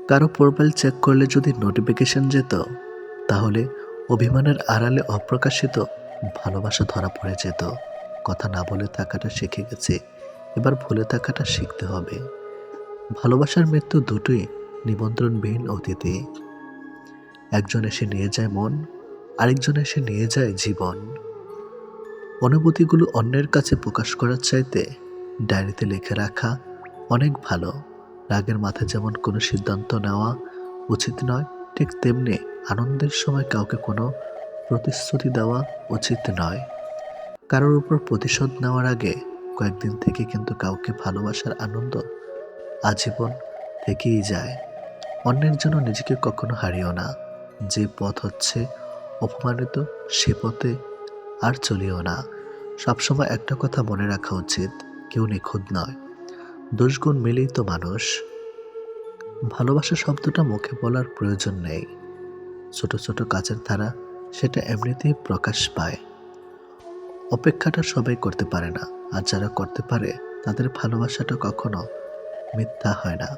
কারো profile check করলে যদি নোটিফিকেশন যেত, তাহলে অভিমানের আড়ালে অপ্রকাশিত ভালোবাসা ধরা পড়ে যেত। কথা না বলে থাকাটা শিখে গেছি, এবার ভুলে থাকাটা শিখতে হবে। ভালোবাসার মৃত্যু দুটোই নিমন্ত্রণবিহীন অতিথি। একজন এসে নিয়ে যায় মন, আরেকজন এসে নিয়ে যায় জীবন। অনুভূতিগুলো অন্যের কাছে প্রকাশ করার চাইতে ডায়েরিতে লিখে রাখা অনেক ভালো। রাগের মাথায় যেমন কোনো সিদ্ধান্ত নেওয়া উচিত নয়, ঠিক তেমনি আনন্দের সময় কাউকে কোনো প্রতিশ্রুতি দেওয়া উচিত নয়। কারোর উপর প্রতিশোধ নেওয়ার আগে কয়েকদিন থেকে কিন্তু কাউকে ভালোবাসার আনন্দ আজীবন থেকেই যায়। অন্যের জন্য নিজেকে কখনো হারিও না। যে পথ হচ্ছে অপমানিত, সে পথে আর চলিও না। সবসময় একটা কথা মনে রাখা উচিত, কেউ নিখুঁত নয়, দোষগুণ মিলেই তো মানুষ। ভালোবাসা শব্দটা মুখে বলার প্রয়োজন নেই। ছোট ছোট কাজের ধারা সেটা এমনিতেই প্রকাশ পায়। অপেক্ষাটা সবাই করতে পারে না, আর যারা করতে পারে তাদের ভালোবাসাটা কখনো মিথ্যা হয় না।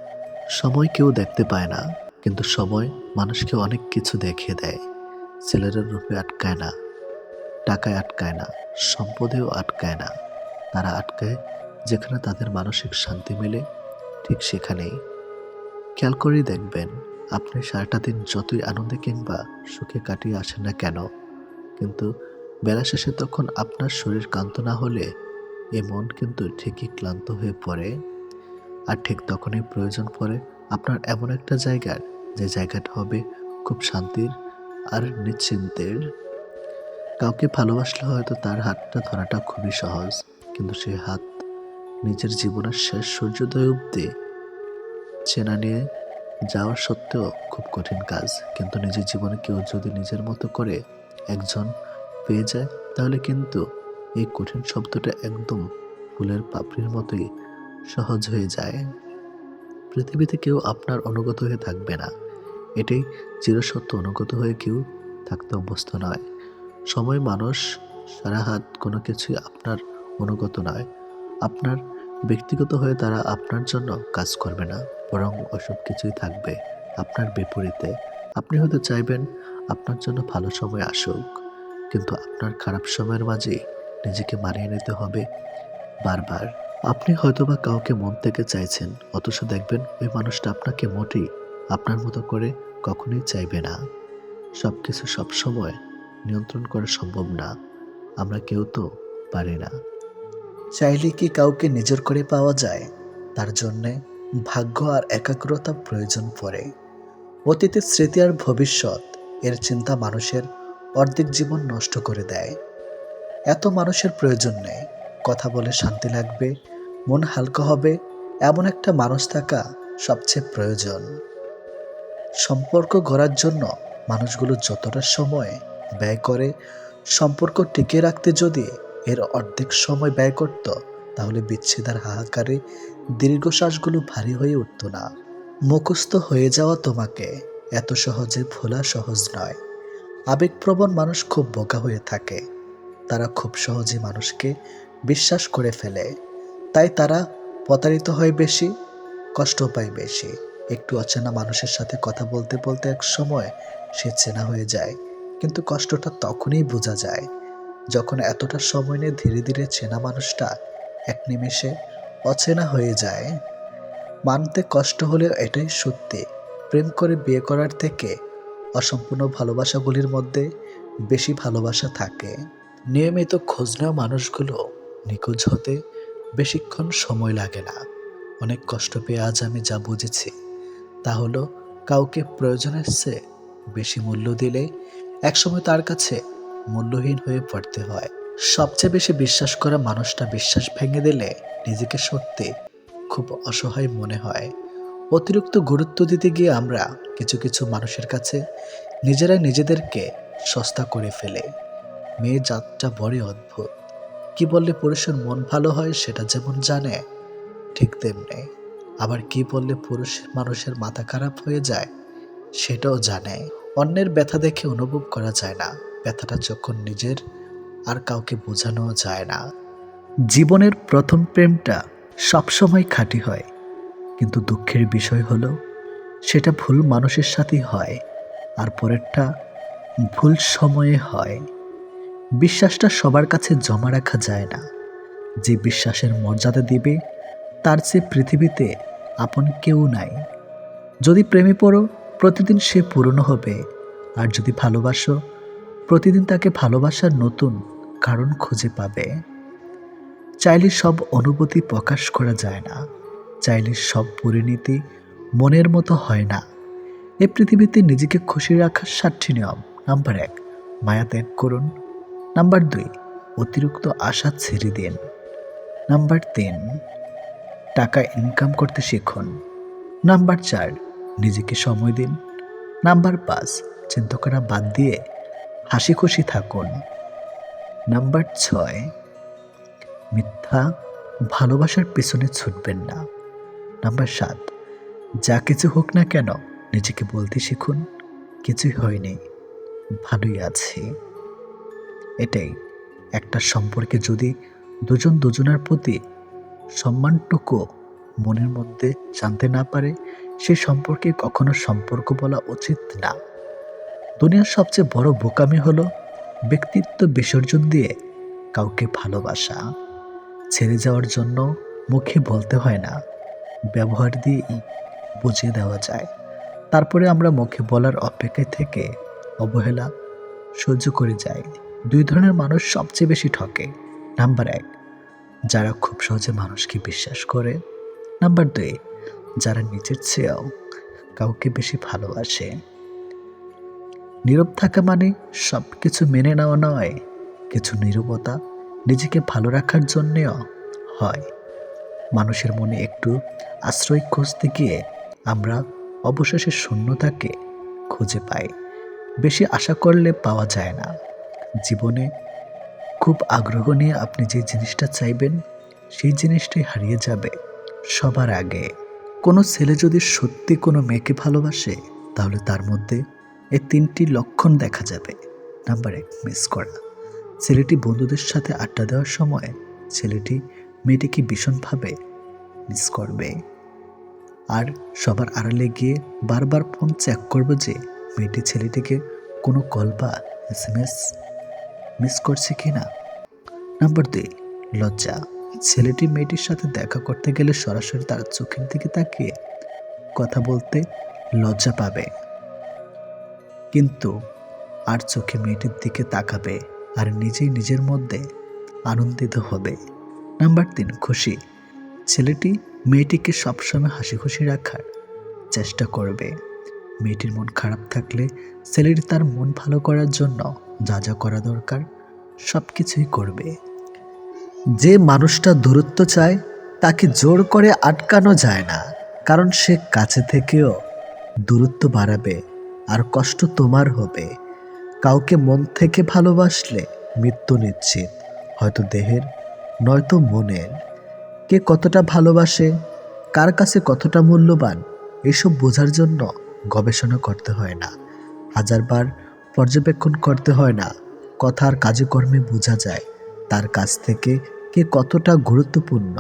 সময় কেউ দেখতে পায় না, কিন্তু সময় মানুষকে অনেক কিছু দেখিয়ে দেয়। ছেলেরা রূপে আটকায় না, টাকায় আটকায় না, সম্পদেও আটকায় না। তারা আটকায় যেখানে তাদের মানসিক শান্তি মেলে, ঠিক সেখানেই। খেয়াল করেই দেখবেন, আপনি সারাটা দিন যতই আনন্দে কিংবা সুখে কাটিয়ে আসেন না কেন, কিন্তু বেলা শেষে তখন আপনার শরীর ক্লান্ত না হলে এ মন কিন্তু ঠিকই ক্লান্ত হয়ে পড়ে। আর ঠিক তখনই প্রয়োজন পড়ে আপনার এমন একটা জায়গার, যে জায়গাটা হবে খুব শান্তির আর নিশ্চিন্তের। কাউকে ভালোবাসলে হয়তো তার হাতটা ধরাটা খুবই সহজ, কিন্তু সেই হাত নিজের জীবনের শেষ সূর্যোদয় অবধি চেনা নিয়ে যাওয়া সত্ত্বেও খুব কঠিন কাজ। কিন্তু নিজের জীবনে কেউ যদি নিজের মতো করে একজন পেয়ে যায়, তাহলে কিন্তু এই কঠিন শব্দটা একদম ফুলের পাপড়ির মতোই সহজ হয়ে যায়। পৃথিবীতে কেউ আপনার অনুগত হয়ে থাকবে না, এটাই চিরসত্য। অনুগত হয়ে কেউ থাকতে অভ্যস্ত নয়। সময়, মানুষ, সারা হাত কোনো কিছুই আপনার অনুগত নয়। আপনার ব্যক্তিগত হয়ে তারা আপনার জন্য কাজ করবে না, বরং ওসব কিছুই থাকবে আপনার বিপরীতে। আপনি হয়তো চাইবেন আপনার জন্য ভালো সময় আসুক, কিন্তু আপনার খারাপ সময়ের মাঝে নিজেকে মানিয়ে নিতে হবে বারবার। আপনি হয়তোবা কাউকে মন থেকে চাইছেন, অথচ দেখবেন ওই মানুষটা আপনাকে মোটেই আপনার মতো করে কখনোই চাইবে না। সবকিছু সবসময় নিয়ন্ত্রণ করা সম্ভব না, আমরা কেউ তো পারি না। চাইলে কি কাউকে নিজের করে পাওয়া যায়? তার জন্যে ভাগ্য আর একাগ্রতা প্রয়োজন পড়ে। অতীতের স্মৃতি আর ভবিষ্যৎ, এর চিন্তা মানুষের অর্ধেক জীবন নষ্ট করে দেয়। এত মানুষের প্রয়োজন নেই। কথা বলে শান্তি লাগবে, মন হালকা হবে, এমন একটা মানুষ থাকা সবচেয়ে প্রয়োজন। সম্পর্ক গড়ার জন্য মানুষগুলো যতটা সময় ব্যয় করে, সম্পর্ক টিকিয়ে রাখতে যদি এর অর্ধেক সময় ব্যয় করত, তাহলে বিচ্ছেদের হাহাকারে দীর্ঘশ্বাসগুলো ভারী হয়ে উঠত না। মুখস্থ হয়ে যাওয়া তোমাকে এত সহজে ভোলা সহজ নয়। আবেগপ্রবণ মানুষ খুব বোকা হয়ে থাকে। তারা খুব সহজে মানুষকে বিশ্বাস করে ফেলে, তাই তারা প্রতারিত হয় বেশি, কষ্ট পায় বেশি। একটু অচেনা মানুষের সাথে কথা বলতে বলতে এক সময় সে চেনা হয়ে যায়, কিন্তু কষ্টটা তখনই বোঝা যায় যখন এতটা সময় নিয়ে ধীরে ধীরে চেনা মানুষটা এক নিমেষে অচেনা হয়ে যায়। মানতে কষ্ট হলেও এটাই সত্যি, প্রেম করে বিয়ে করার থেকে অসম্পূর্ণ ভালোবাসাগুলির মধ্যে বেশি ভালোবাসা থাকে। নিয়মিত খোঁজ নেওয়া মানুষগুলো নিখোঁজ হতে বেশিক্ষণ সময় লাগে না। অনেক কষ্ট পেয়ে আজ আমি যা বুঝেছি, তা হলো কাউকে প্রয়োজনের চেয়ে বেশি মূল্য দিলে একসময় তার কাছে মূল্যহীন হয়ে পড়তে হয়। সবচেয়ে বেশি বিশ্বাস করা মানুষটা বিশ্বাস ভেঙে দিলে নিজেকে সত্যি খুব অসহায় মনে হয়। অতিরিক্ত গুরুত্ব দিতে গিয়ে আমরা কিছু কিছু মানুষের কাছে নিজেরাই নিজেদেরকে সস্তা করে ফেলে। মেয়ে জাতটা বড়ই অদ্ভুত। কি বললে পুরুষের মন ভালো হয় সেটা যেমন জানে, ঠিক তেমনি আবার কি বললে পুরুষ মানুষের মাথা খারাপ হয়ে যায় সেটাও জানে। অন্যের ব্যথা দেখে অনুভব করা যায় না, ব্যথাটা যখন নিজের আর কাউকে বোঝানো যায় না। জীবনের প্রথম প্রেমটা সবসময় খাঁটি হয়, কিন্তু দুঃখের বিষয় হলো সেটা ভুল মানুষের সাথেই হয়, আর পরেরটা ভুল সময়ে হয়। বিশ্বাসটা সবার কাছে জমা রাখা যায় না। যে বিশ্বাসের মর্যাদা দিবে তার চেয়ে পৃথিবীতে আপন কেউ নাই। যদি প্রেমে পড়ো, প্রতিদিন সে পুরনো হবে। আর যদি ভালোবাসো, প্রতিদিন তাকে ভালোবাসার নতুন কারণ খুঁজে পাবে। চাইলে সব অনুভূতি প্রকাশ করা যায় না, চাইলে সব পরিণতি মনের মতো হয় না। এই পৃথিবীতে নিজেকে খুশি রাখার 7টি নিয়ম। নাম্বার 1, মায়া ত্যাগ করুন। নাম্বার 2, অতিরিক্ত আশা ছেড়ে দিন। নাম্বার 3, টাকা ইনকাম করতে শিখুন। নাম্বার 4, নিজেকে সময় দিন। নাম্বার 5, চিন্তা করা বাদ দিয়ে হাসি খুশি থাকুন। নাম্বার 6, মিথ্যা ভালোবাসার পেছনে ছুটবেন না। নাম্বার 7, যা কিছু হোক না কেন নিজেকে বলতে শিখুন, কিছুই হয়নি, ভালোই আছি। এটাই একটা সম্পর্কে যদি দুজন দুজনের প্রতি সম্মানটুকু মনের মধ্যে জানতে না পারে, সে সম্পর্কে কখনো সম্পর্ক বলা উচিত না। দুনিয়ার সবচেয়ে বড় বোকামি হলো ব্যক্তিত্ব বিসর্জন দিয়ে কাউকে ভালোবাসা। ছেড়ে যাওয়ার জন্য মুখে বলতে হয় না, ব্যবহার দিয়েই বুঝিয়ে দেওয়া যায়। তারপরে আমরা মুখে বলার অপেক্ষায় থেকে অবহেলা সহ্য করে যাই। 2 ধরনের মানুষ সবচেয়ে বেশি ঠকে। নাম্বার 1, যারা খুব সহজে মানুষকে বিশ্বাস করে। নাম্বার 2, যারা নিজের চেয়েও কাউকে বেশি ভালোবাসে। নীরব থাকা মানে সব কিছু মেনে নেওয়া নয়, কিছু নীরবতা নিজেকে ভালো রাখার জন্যেও হয়। মানুষের মনে একটু আশ্রয় খুঁজতে গিয়ে আমরা অবশেষে শূন্যতাকে খুঁজে পাই। বেশি আশা করলে পাওয়া যায় না। জীবনে খুব আগ্রহ নিয়ে আপনি যে জিনিসটা চাইবেন, সেই জিনিসটাই হারিয়ে যাবে সবার আগে। কোনো ছেলে যদি সত্যি কোনো মেয়েকে ভালোবাসে, তাহলে তার মধ্যে এই 3টি লক্ষণ দেখা যাবে। নাম্বার 1, মিস করা। ছেলেটি বন্ধুদের সাথে আড্ডা দেওয়ার সময় ছেলেটি মেয়েটিকে ভীষণভাবে মিস করবে, আর সবার আড়ালে গিয়ে বারবার ফোন চেক করবে যে মেয়েটি ছেলেটিকে কোনো কল বা SMS মিস করছে কিনা। নাম্বার 2, লজ্জা। ছেলেটি মেয়েটির সাথে দেখা করতে গেলে সরাসরি তার চোখের দিকে তাকিয়ে কথা বলতে লজ্জা পাবে, কিন্তু আর চোখে মেয়েটির দিকে তাকাবে আর নিজেই নিজের মধ্যে আনন্দিত হবে। নাম্বার 3, খুশি। ছেলেটি মেয়েটিকে সবসময় হাসি খুশি রাখার চেষ্টা করবে। মেয়েটির মন খারাপ থাকলে ছেলেটি তার মন ভালো করার জন্য যা যা করা দরকার সব কিছুই করবে। যে মানুষটা দূরত্ব চায় তাকে জোর করে আটকানো যায় না, কারণ সে কাছে থেকেও দূরত্ব বাড়াবে আর কষ্ট তোমার হবে। কাউকে মন থেকে ভালোবাসলে মৃত্যু নিশ্চিত, হয়তো দেহের নয়তো মনের। কে কতটা ভালোবাসে, কার কাছে কতটা মূল্যবান, এসব বোঝার জন্য গবেষণা করতে হয় না, হাজারবার পর্যবেক্ষণ করতে হয় না। কথার কাজে কর্মে বোঝা যায় তার কাছ থেকে কে কতটা গুরুত্বপূর্ণ।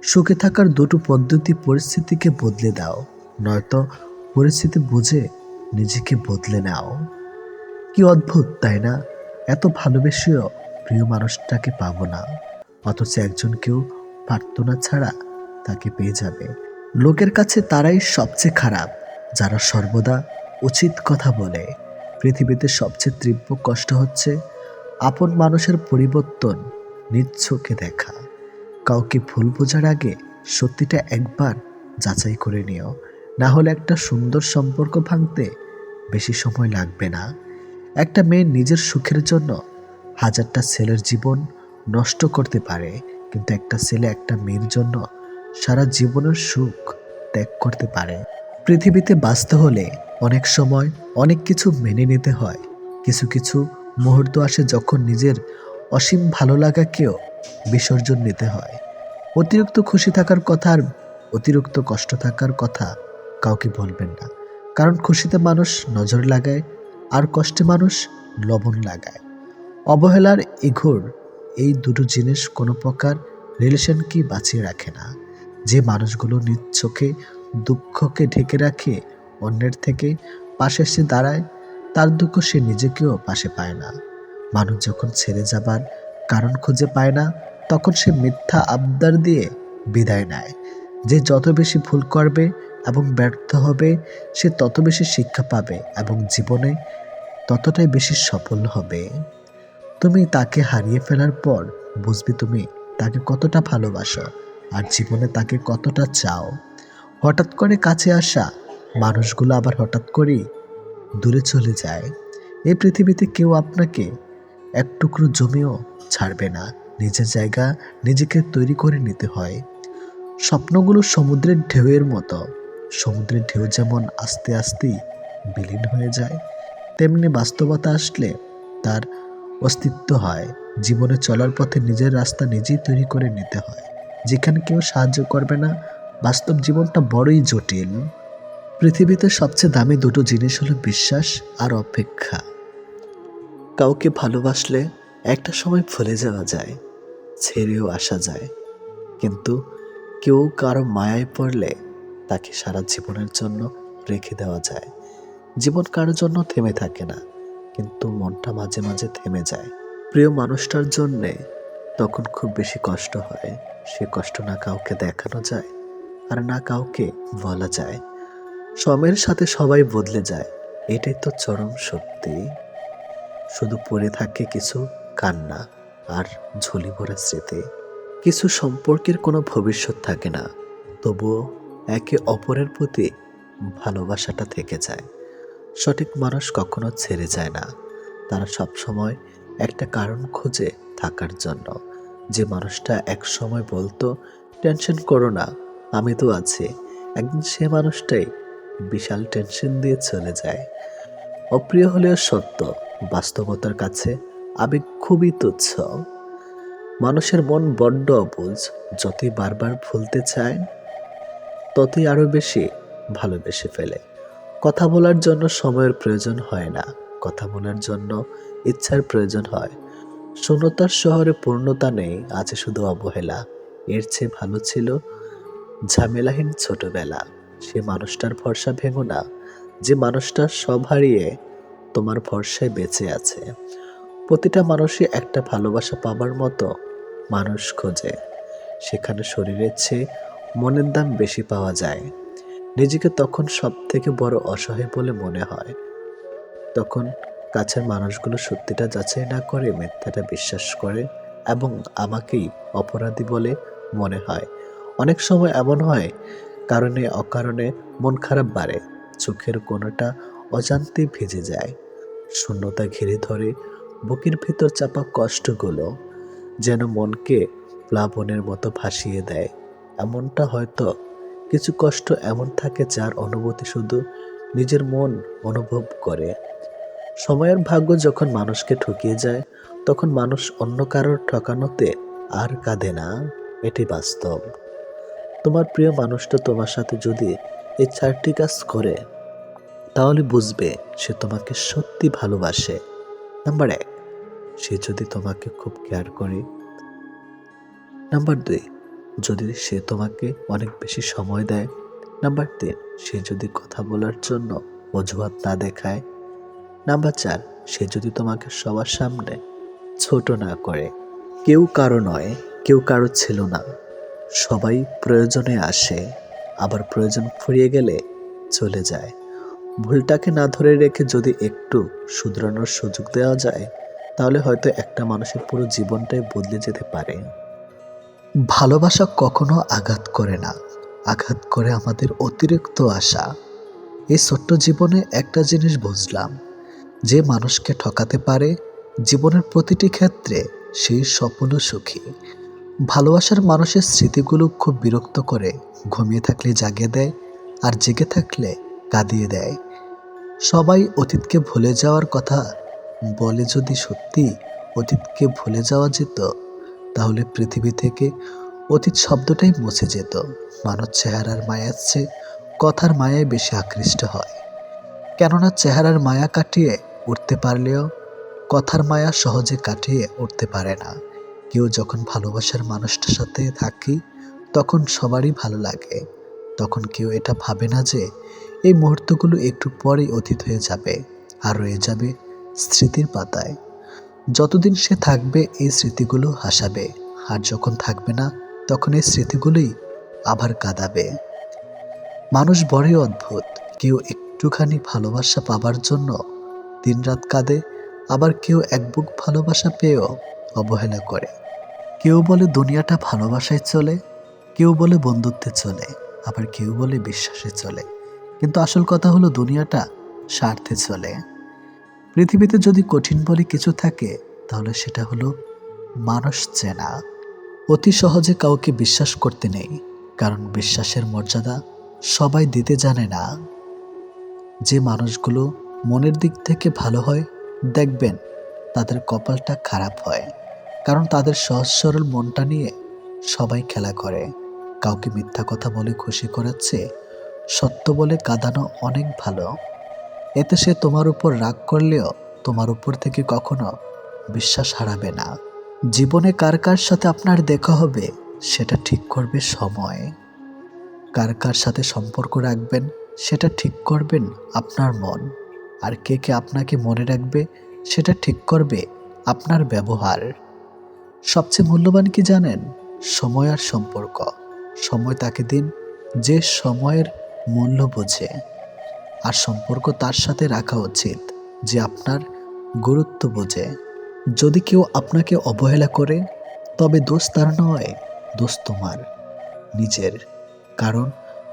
সুখে থাকার 2টো পদ্ধতি: পরিস্থিতিকে বদলে দাও, নয়তো পরিস্থিতি বুঝে নিজেকে বদলে নাও। কি অদ্ভুত তাই না? এত ভালোবেসেও প্রিয় মানুষটাকে পাবো না, অথচ একজনকেও প্রার্থনা ছাড়া তাকে পেয়ে যাবে। লোকের কাছে তারাই সবচেয়ে খারাপ যারা সর্বদা উচিত কথা বলে। পৃথিবীতে সবচেয়ে তীব্র কষ্ট হচ্ছে আপন মানুষের পরিবর্তন নিজ চোখে দেখা। কাউকে ভুল বোঝার আগে সত্যিটা একবার যাচাই করে নিও, না হলে একটা সুন্দর সম্পর্ক ভাঙতে বেশি সময় লাগবে না। একটা মেয়ে নিজের সুখের জন্য হাজারটা ছেলের জীবন নষ্ট করতে পারে, কিন্তু একটা ছেলে একটা মেয়ের জন্য সারা জীবনের সুখ ত্যাগ করতে পারে। পৃথিবীতে বাঁচতে হলে অনেক সময় অনেক কিছু মেনে নিতে হয়। কিছু কিছু মুহূর্ত আসে যখন নিজের অসীম ভালো লাগাকেও বিসর্জন নিতে হয়। অতিরিক্ত খুশি থাকার কথা আর অতিরিক্ত কষ্ট থাকার কথা কাউকে বলবেন না, কারণ খুশিতে মানুষ নজর লাগায় আর কষ্টে মানুষ লবণ লাগায়। অবহেলার ইঘোর এই 2টো জিনিস কোনো প্রকার রিলেশনকে বাঁচিয়ে রাখে না। যে মানুষগুলো নিজ চোখে দুঃখকে ঢেকে রাখে অন্যের থেকে পাশে এসে দাঁড়ায়, তার দুঃখ সে নিজেকেও পাশে পায় না। মানুষ যখন ছেড়ে যাবার কারণ খুঁজে পায় না, তখন সে মিথ্যা আবদার দিয়ে বিদায় নেয়। যে যত বেশি ভুল করবে এবং ব্যর্থ হবে, সে তত বেশি শিক্ষা পাবে এবং জীবনে ততটাই বেশি সফল হবে। তুমি তাকে হারিয়ে ফেলার পর বুঝবে তুমি তাকে কতটা ভালোবাসো আর জীবনে তাকে কতটা চাও। হঠাৎ করে কাছে আসা মানুষগুলো আবার হঠাৎ করেই দূরে চলে যায়। এই পৃথিবীতে কেউ আপনাকে এক টুকরো জমিও ছাড়বে না। নিজের জায়গা নিজেকে তৈরি করে নিতে হয়। স্বপ্নগুলো সমুদ্রের ঢেউয়ের মতো। সমুদ্রের ঢেউ যেমন আস্তে আস্তেই বিলীন হয়ে যায়, তেমনি বাস্তবতা আসলে তার অস্তিত্ব হয়। জীবনে চলার পথে নিজের রাস্তা নিজেই তৈরি করে নিতে হয়। যেখানে কেউ সাহায্য করবে না, বাস্তব জীবনটা বড়ই জটিল। পৃথিবীতে সবচেয়ে দামি দুটো জিনিস হলো বিশ্বাস আর অপেক্ষা। কাউকে ভালোবাসলে একটা সময় ভুলে যাওয়া যায়, ছেড়েও আসা যায়, কিন্তু কেউ কারো মায়ায় পড়লে তাকে সারা জীবনের জন্য রেখে দেওয়া যায়। জীবন কারোর জন্য থেমে থাকে না, কিন্তু মনটা মাঝে মাঝে থেমে যায়। প্রিয় মানুষটার জন্যে তখন খুব বেশি কষ্ট হয়। সে কষ্ট না কাউকে দেখানো যায় আর না কাউকে বলা যায়। সময়ের সাথে সবাই বদলে যায়, এটাই তো চরম সত্যি। শুধু পড়ে থাকে কিছু কান্না আর ঝুলি ভরা স্মৃতি। কিছু সম্পর্কের কোনো ভবিষ্যৎ থাকে না, তবুও একে অপরের প্রতি ভালোবাসাটা থেকে যায়। সঠিক মানুষ কখনো ছেড়ে যায় না, তারা সবসময় একটা কারণ খুঁজে থাকার জন্য। যে মানুষটা এক সময় বলতো টেনশন করো না, আমি তো আছি, একদিন সে মানুষটাই বিশাল টেনশন দিয়ে চলে যায়। অপ্রিয় হলেও সত্য, বাস্তবতার কাছে আবেগ খুবই তুচ্ছ। মানুষের মন বড্ড অবুঝ, যতই বারবার ভুলতে চায় ততই আরো বেশি ভালোবেসে ফেলে। কথা বলার জন্য সময়ের প্রয়োজন হয় না, কথা বলার জন্য ইচ্ছার প্রয়োজন হয়। শূন্যতার শহরে পূর্ণতা নেই, আছে শুধু অবহেলা। এর চেয়ে ভালো ছিল ঝামেলাহীন ছোটবেলা। সে মানুষটার ভরসা ভেঙো না, যে মানুষটা সব হারিয়ে তোমার ভরসায় বেঁচে আছে। প্রতিটা মানুষই একটা ভালোবাসা পাবার মতো মানুষ খোঁজে, সেখানে শরীরের চেয়ে মনের দাম বেশি পাওয়া যায়। নিজেকে তখন সব থেকে বড় অসহায় বলে মনে হয়। তখন কাছের মানুষগুলো সত্যিটা যাচাই না করে মিথ্যাটা বিশ্বাস করে এবং আমাকেই অপরাধী বলে মনে হয়। অনেক সময় এমন হয়, কারণে অকারণে মন খারাপ বাড়ে, চোখের কোণাটা অজান্তে ভিজে যায়, শূন্যতা ঘিরে ধরে বুকের ভিতর চাপা কষ্টগুলো, যেন মনকে প্লাবনের মতো ভাসিয়ে দেয়। এমনটা হয়তো কিছু কষ্ট এমন থাকে যার অনুভূতি শুধু নিজের মন অনুভব করে। সময়ের ভাগ্য যখন মানুষকে ঠকিয়ে যায়, তখন মানুষ অন্য কারোর ঠকানোতে আর কাঁদে না, এটি বাস্তব। তোমার প্রিয় মানুষটা তোমার সাথে যদি এই 4টি কাজ করে, তাহলে বুঝবে সে তোমাকে সত্যি ভালোবাসে। নাম্বার 1, সে যদি তোমাকে খুব কেয়ার করে। নাম্বার 2, যদি সে তোমাকে অনেক বেশি সময় দেয়। নাম্বার 3, সে যদি কথা বলার জন্য অজুহাত না দেখায়। নাম্বার 4, সে যদি তোমাকে সবার সামনে ছোট না করে। কেউ কারো নয়, কেউ কারো ছিল না। সবাই প্রয়োজনে আসে, আবার প্রয়োজন ফুরিয়ে গেলে চলে যায়। ভুলটাকে না ধরে রেখে যদি একটু শুধরানোর সুযোগ দেওয়া যায়, তাহলে হয়তো একটা মানুষের পুরো জীবনটাই বদলে যেতে পারে। ভালোবাসা কখনো আঘাত করে না, আঘাত করে আমাদের অতিরিক্ত আশা। এই ছোট্ট জীবনে একটা জিনিস বুঝলাম, যে মানুষকে ঠকাতে পারে জীবনের প্রতিটি ক্ষেত্রে সেই সফল ও সুখী। ভালোবাসার মানুষের স্মৃতিগুলো খুব বিরক্ত করে, ঘুমিয়ে থাকলে জাগিয়ে দেয় আর জেগে থাকলে কাঁদিয়ে দেয়। সবাই অতীতকে ভুলে যাওয়ার কথা বলে, যদি সত্যি অতীতকে ভুলে যাওয়া যেত, তাহলে পৃথিবী থেকে অতীত শব্দটাই মুছে যেত। মানুষ চেহারার মায়ার চেয়ে কথার মায়ায় বেশি আকৃষ্ট হয়, কেননা চেহারার মায়া কাটিয়ে উঠতে পারলেও কথার মায়া সহজে কাটিয়ে উঠতে পারে না। কেউ যখন ভালোবাসার মানুষটার সাথে থাকি, তখন সবারই ভালো লাগে। তখন কেউ এটা ভাবে না যে এই মুহূর্তগুলো একটু পরেই অতীত হয়ে যাবে আর রয়ে যাবে স্মৃতির পাতায়। যতদিন সে থাকবে এই স্মৃতিগুলো হাসাবে, আর যখন থাকবে না তখন এই স্মৃতিগুলোই আবার কাঁদাবে। মানুষ বড়ই অদ্ভুত, কেউ একটুখানি ভালোবাসা পাবার জন্য দিনরাত কাঁদে, আবার কেউ এক বুক ভালোবাসা পেয়েও অবহেলা করে। কেউ বলে দুনিয়াটা ভালোবাসায় চলে, কেউ বলে বন্ধুত্বে চলে, আবার কেউ বলে বিশ্বাসে চলে। কিন্তু আসল কথা হলো দুনিয়াটা স্বার্থে চলে। পৃথিবীতে যদি কঠিন বলে কিছু থাকে তাহলে সেটা হলো মানুষ চেনা। অতি সহজে কাউকে বিশ্বাস করতে নেই, কারণ বিশ্বাসের মর্যাদা সবাই দিতে জানে না। যে মানুষগুলো মনের দিক থেকে ভালো হয়, দেখবেন তাদের কপালটা খারাপ হয়, কারণ তাদের সহজ সরল মনটা নিয়ে সবাই খেলা করে। কাউকে মিথ্যা কথা বলে খুশি করাচ্ছে সত্য বলে কাঁদানো অনেক ভালো। এতে সে তোমার উপর রাগ করলেও তোমার উপর থেকে কখনো বিশ্বাস হারাবে না। জীবনে কার কার সাথে আপনার দেখা হবে সেটা ঠিক করবে সময়। কার কার সাথে সম্পর্ক রাখবেন সেটা ঠিক করবেন আপনার মন। আর কে কে আপনাকে মনে রাখবে সেটা ঠিক করবে আপনার ব্যবহার। সবচেয়ে মূল্যবান কি জানেন? সময় আর সম্পর্ক। সময় তাকে দিন যে সময়ের মূল্য বোঝে, আর সম্পর্ক তার সাথে রাখা উচিত যে আপনার গুরুত্ব বোঝে। যদি কেউ আপনাকে অবহেলা করে তবে দোষ তার নয়, দোষ তোমার নিজের। কারণ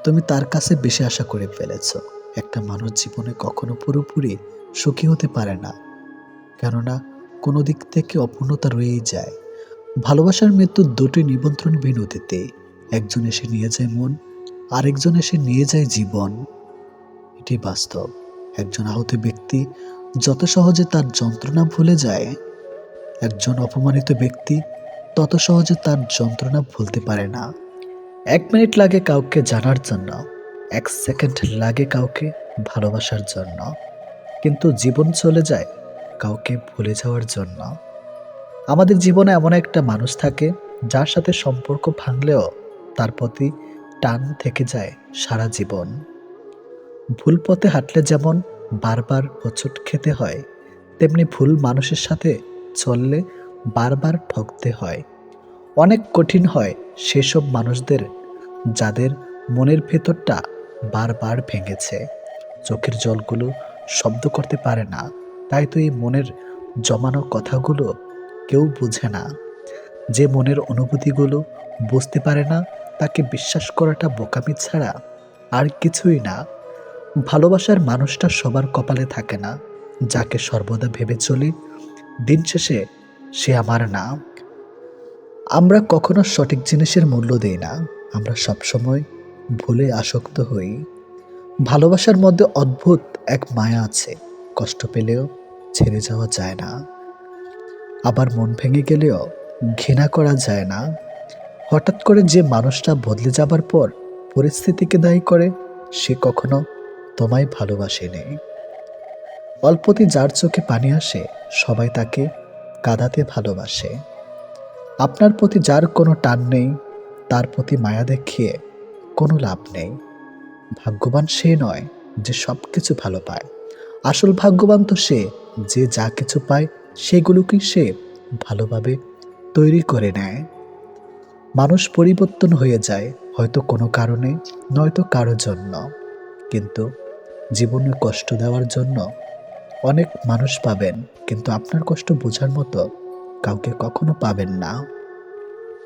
তুমি তার কাছে বেশি আশা করে ফেলেছ। একটা মানুষ জীবনে কখনো পুরোপুরি সুখী হতে পারে না, কেননা কোনো দিক থেকে অপূর্ণতা রয়েই যায়। ভালোবাসার মৃত্যু দুটি নিমন্ত্রণ বিনতিতে, একজন এসে নিয়ে যায় মন, আরেকজন এসে নিয়ে যায় জীবন। এটি বাস্তব। একজন আহত ব্যক্তি যত সহজে তার যন্ত্রণা ভুলে যায়, একজন অপমানিত ব্যক্তি তত সহজে তার যন্ত্রণা ভুলতে পারে না। 1 মিনিট লাগে কাউকে জানার জন্য, 1 সেকেন্ড লাগে কাউকে ভালোবাসার জন্য, কিন্তু জীবন চলে যায় কাউকে ভুলে যাওয়ার জন্য। আমাদের জীবনে এমন একটা মানুষ থাকে যার সাথে সম্পর্ক ভাঙলেও তার প্রতি টান থেকে যায় সারা জীবন। ভুল পথে হাঁটলে যেমন বারবার হোঁচট খেতে হয়, তেমনি ভুল মানুষের সাথে চললে বারবার ঠকতে হয়। অনেক কঠিন হয় সেসব মানুষদের যাদের মনের ভেতরটা বারবার ভেঙেছে। চোখের জলগুলো শব্দ করতে পারে না, তাই তো এই মনের জমানো কথাগুলো কেউ বুঝে না। যে মনের অনুভূতিগুলো বুঝতে পারে না তাকে বিশ্বাস করাটা বোকামি ছাড়া আর কিছুই না। ভালোবাসার মানুষটা সবার কপালে থাকে না। যাকে সর্বদা ভেবে চলি দিন শেষে সে আমার না। আমরা কখনো সঠিক জিনিসের মূল্য দেই না, আমরা সবসময় ভুলে আসক্ত হই। ভালোবাসার মধ্যে অদ্ভুত এক মায়া আছে, কষ্ট পেলেও ছেড়ে যাওয়া যায় না, আবার মন ভেঙে গেলেও ঘৃণা করা যায় না। হঠাৎ করে যে মানুষটা বদলে যাবার পর পরিস্থিতিকে দায়ী করে, সে কখনো তোমায় ভালোবাসেনি। অল্পতে যার চোখে পানি আসে সবাই তাকে কাঁদাতে ভালোবাসে। আপনার প্রতি যার কোনো টান নেই তার প্রতি মায়া দেখিয়ে কোনো লাভ নেই। ভাগ্যবান সে নয় যে সব কিছু ভালো পায়, আসল ভাগ্যবান তো সে যে যা কিছু পায় সেগুলোকেই সে ভালোভাবে তৈরি করে নেয়। মানুষ পরিবর্তন হয়ে যায় হয়তো কোনো কারণে, নয়তো কারো জন্য, কিন্তু জীবনে কষ্ট দেওয়ার জন্য অনেক মানুষ পাবেন, কিন্তু আপনার কষ্ট বোঝার মতো কাউকে কখনো পাবেন না।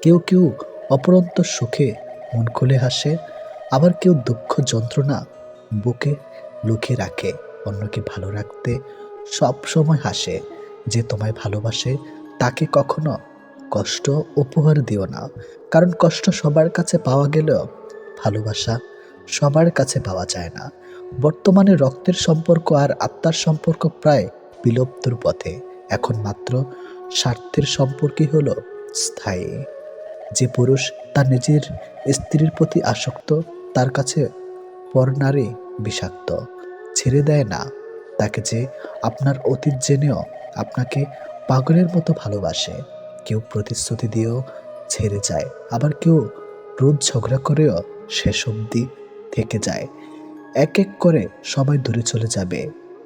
কেউ কেউ অপরন্ত সুখে মন খুলে হাসে, আবার কেউ দুঃখ যন্ত্রণা বুকে লুকিয়ে রাখে। অন্যকে ভালো রাখতে সব সময় হাসে। যে তোমায় ভালোবাসে তাকে কখনো কষ্ট উপহার দিও না, কারণ কষ্ট সবার কাছে পাওয়া গেলেও ভালোবাসা সবার কাছে পাওয়া যায় না। বর্তমানে রক্তের সম্পর্ক আর আত্মার সম্পর্ক প্রায় বিলুপ্তর পথে। এখন মাত্র স্বার্থের সম্পর্কই হলো স্থায়ী। যে পুরুষ তার নিজের স্ত্রীর প্রতি আসক্ত তার কাছে পর নারী বিষাক্ত। ছেড়ে দেয় না তাকে যে আপনার অতীত জেনেও আপনাকে পাগলের মতো ভালোবাসে। কেউ প্রতিশ্রুতি দিয়েও ছেড়ে যায়, আবার কেউ রোজ ঝগড়া করেও শেষ অবধি থেকে যায়। এক এক করে সবাই দূরে চলে যাবে,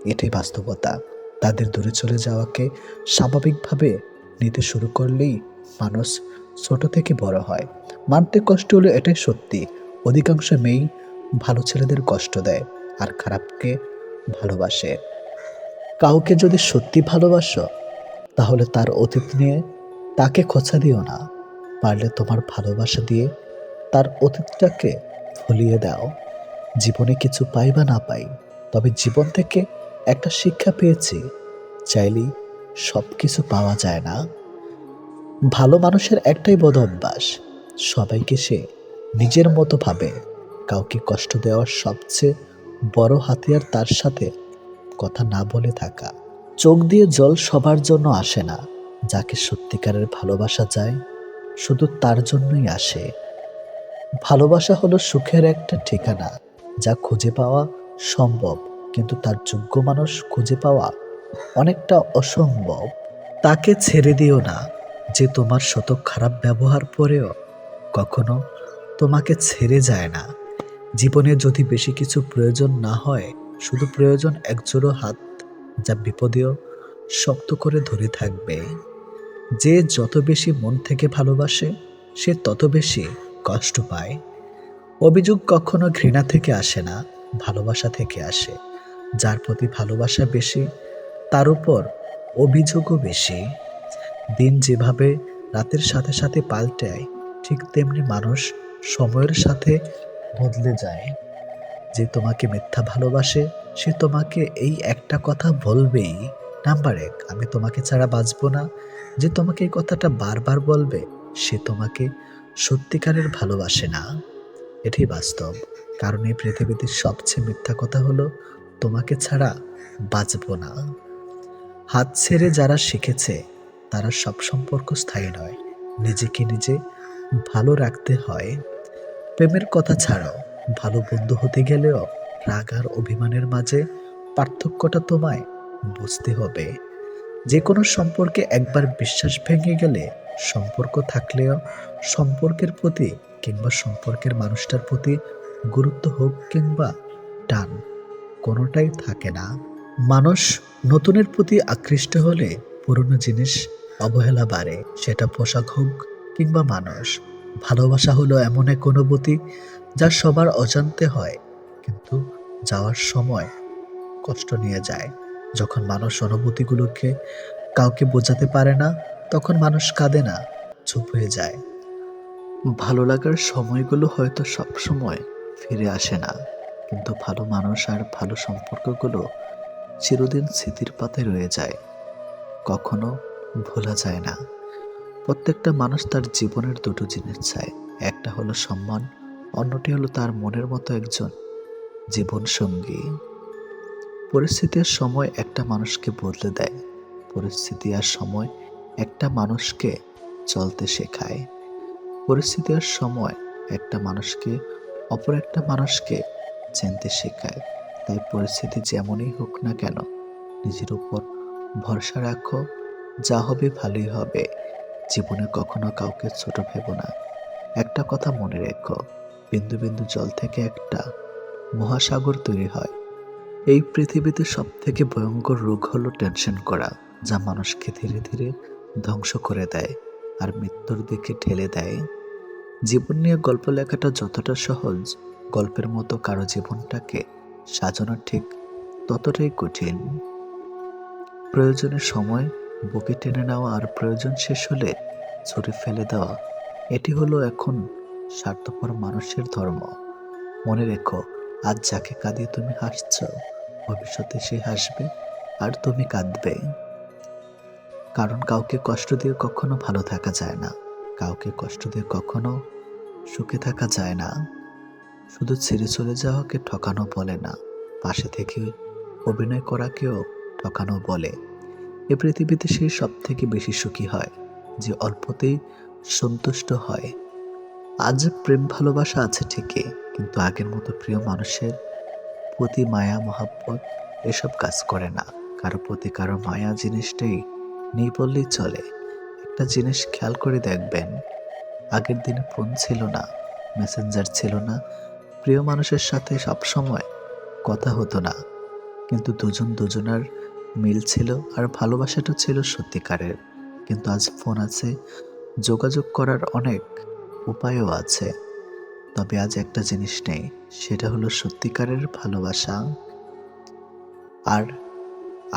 এটাই বাস্তবতা। তাদের দূরে চলে যাওয়াকে স্বাভাবিকভাবে নিতে শুরু করলেই মানুষ ছোট থেকে বড় হয়। মানতে কষ্ট হলো, এটাই সত্যি। অধিকাংশ মেয়েই ভালো ছেলেদের কষ্ট দেয় আর খারাপকে ভালোবাসে। কাউকে যদি সত্যি ভালোবাসো তাহলে তার অতীত নিয়ে তাকে খোঁচা দিও না। পারলে তোমার ভালোবাসা দিয়ে তার অতীতটাকে ভুলিয়ে দাও। জীবনে কিছু পাই বা না পাই, তবে জীবন থেকে একটা শিক্ষা পেয়েছি, চাইলেই সব কিছু পাওয়া যায় না। ভালো মানুষের একটাই বদ অভ্যাস, সবাইকে সে নিজের মতো ভাবে। কাউকে কষ্ট দেওয়ার সবচেয়ে বড় হাতিয়ার তার সাথে কথা না বলে থাকা। চোখ দিয়ে জল সবার জন্য আসে না। যাকে সত্যিকারের ভালোবাসা যায় শুধু তার জন্যই আসে। ভালোবাসা হলো সুখের একটা ঠিকানা, যা খুঁজে পাওয়া সম্ভব, কিন্তু তার যোগ্য মানুষ খুঁজে পাওয়া অনেকটা অসম্ভব। তাকে ছেড়ে দিও না, যে তোমার শত খারাপ ব্যবহার পরেও কখনো তোমাকে ছেড়ে যায় না। জীবনে যদি বেশি কিছু প্রয়োজন না হয়, শুধু প্রয়োজন একজোড়ো হাত, যা বিপদেও শক্ত করে ধরে থাকবে। যে যত বেশি মন থেকে ভালোবাসে সে তত বেশি কষ্ট পায়। অভিযোগ কখনো ঘৃণা থেকে আসে না, ভালোবাসা থেকে আসে। যার প্রতি ভালোবাসা বেশি তার উপর অভিযোগও বেশি। দিন যেভাবে রাতের সাথে সাথে পাল্টায়, ঠিক তেমনি মানুষ সময়ের সাথে বদলে যায়। যে তোমাকে মিথ্যা ভালোবাসে সে তোমাকে এই একটা কথা বলবেই, নাম্বার এক, আমি তোমাকে ছাড়া বাঁচবো না। যে তোমাকে এই কথাটা বারবার বলবে সে তোমাকে সত্যিকারের ভালোবাসে না। এটাই বাস্তব। কারণ এই পৃথিবীতে সবচেয়ে মিথ্যা কথা হলো তোমাকে ছাড়া বাঁচবো না। হাত ছেড়ে যারা শিখেছে তারা সব সম্পর্ক স্থায়ী নয়। নিজেকে নিজে ভালো রাখতে হয়। প্রেমের কথা ছাড়াও ভালো বন্ধু হতে গেলেও রাগ আর অভিমানের মাঝে পার্থক্যটা তোমায় বুঝতে হবে। যে কোনো সম্পর্কে একবার বিশ্বাস ভেঙে গেলে সম্পর্ক থাকলেও সম্পর্কের প্রতি কিংবা সম্পর্কের মানুষটার প্রতি গুরুত্ব হোক কিংবা টান, কোনোটাই থাকে না। মানুষ নতুনের প্রতি আকৃষ্ট হলে পুরনো জিনিস অবহেলা বাড়ে, সেটা পোশাক হোক কিংবা মানুষ। ভালোবাসা হলো এমন এক অনুভূতি যা সবার অজান্তে হয়, কিন্তু যাওয়ার সময় কষ্ট নিয়ে যায়। যখন মানুষ অনুভূতিগুলোকে কাউকে বোঝাতে পারে না, তখন মানুষ কাঁদে না, চুপ হয়ে যায়। ভালো লাগার সময়গুলো হয়তো সব সময় ফিরে আসে না, কিন্তু ভালো মানুষ আর ভালো সম্পর্কগুলো চিরদিন স্মৃতির পাতায় রয়ে যায়, কখনো ভোলা যায় না। প্রত্যেকটা মানুষ তার জীবনের দুটো জিনিস চায়, একটা হলো সম্মান, অন্যটি হলো তার মনের মতো একজন জীবন সঙ্গী। পরিস্থিতি আর সময় একটা মানুষকে বদলে দেয়, পরিস্থিতি আর সময় একটা মানুষকে চলতে শেখায়। পরিস্থিতি আর সময় একটা মানুষকে অপর একটা মানুষকে চিনতে শেখায়। তাই পরিস্থিতি যেমনই হোক না কেন, নিজের উপর ভরসা রাখো, যা হবে ভালোই হবে। জীবনে কখনো কাউকে ছোট ভেবো না। একটা কথা মনে রেখো, বিন্দু বিন্দু জল থেকে একটা মহাসাগর তৈরি হয়। এই পৃথিবীতে সব থেকে ভয়ঙ্কর রোগ হলো টেনশন করা, যা মানুষকে ধীরে ধীরে ধ্বংস করে দেয় আর মৃত্যুর দিকে ঠেলে দেয়। জীবন নিয়ে গল্প লেখাটা যতটা সহজ, গল্পের মতো কারো জীবনটাকে সাজানো ঠিক ততটাই কঠিন। প্রয়োজনের সময় বুকে টেনে নেওয়া আর প্রয়োজন শেষ হলে ছুঁড়ে ফেলে দেওয়া, এটি হলো এখন স্বার্থপর মানুষের ধর্ম। মনে রেখো, আজ যাকে কাঁদিয়ে তুমি হাসছ, ভবিষ্যতে সে হাসবে আর তুমি কাঁদবে। কারণ কাউকে কষ্ট দিয়ে কখনো ভালো থাকা যায় না, কাউকে কষ্ট দিয়ে কখনো সুখে থাকা যায় না। শুধু ছেড়ে চলে যাওয়াকে ঠকানো বলে না, পাশে থেকে অভিনয় করাকেও ঠকানো বলে। এ পৃথিবীতে সেই সব থেকে বেশি সুখী হয় যে অল্পতেই সন্তুষ্ট হয়। আজ প্রেম ভালোবাসা আছে ঠিকই, কিন্তু আগের মতো প্রিয় মানুষের প্রতি মায়া মহাব্বত এসব কাজ করে না। কারো প্রতি কারো মায়া জিনিসটাই নেই বললেই চলে। একটা জিনিস খেয়াল করে দেখবেন, আগের দিনে ফোন ছিল না, মেসেঞ্জার ছিল না, প্রিয় মানুষের সাথে সবসময় কথা হতো না, কিন্তু দুজন দুজনার মিল ছিল আর ভালোবাসাটা ছিল সত্যিকারের। কিন্তু আজ ফোন আছে, যোগাযোগ করার অনেক উপায়ও আছে, তবে আজ একটা জিনিস নেই, সেটা হলো সত্যিকারের ভালোবাসা। আর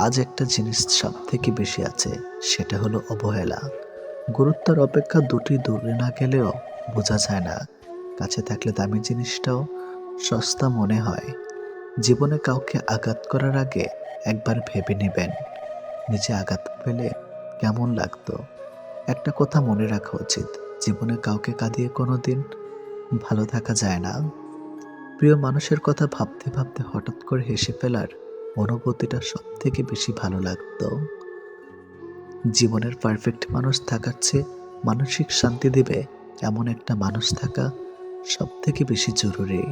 আজ একটা জিনিস সব থেকে বেশি আছে, সেটা হলো অবহেলা। গুরুত্বের অপেক্ষা দুটি দূরে না গেলেও বোঝা যায় না, কাছে থাকলে দামি জিনিসটাও সস্তা মনে হয়। জীবনে কাউকে আঘাত করার আগে একবার ভেবে নেবেন, নিজে আঘাত পেলে কেমন লাগতো। একটা কথা মনে রাখা উচিত, জীবনে কাউকে কাঁদিয়ে কোনোদিন ভালো থাকা যায় না। প্রিয় মানুষের কথা ভাবতে ভাবতে হঠাৎ করে হেসে ফেলার অনুভূতিটা সব থেকে বেশি ভালো লাগতো। জীবনের পারফেক্ট মানুষ থাকার চেয়ে মানসিক শান্তি দেবে এমন একটা মানুষ থাকা সব থেকে বেশি জরুরি।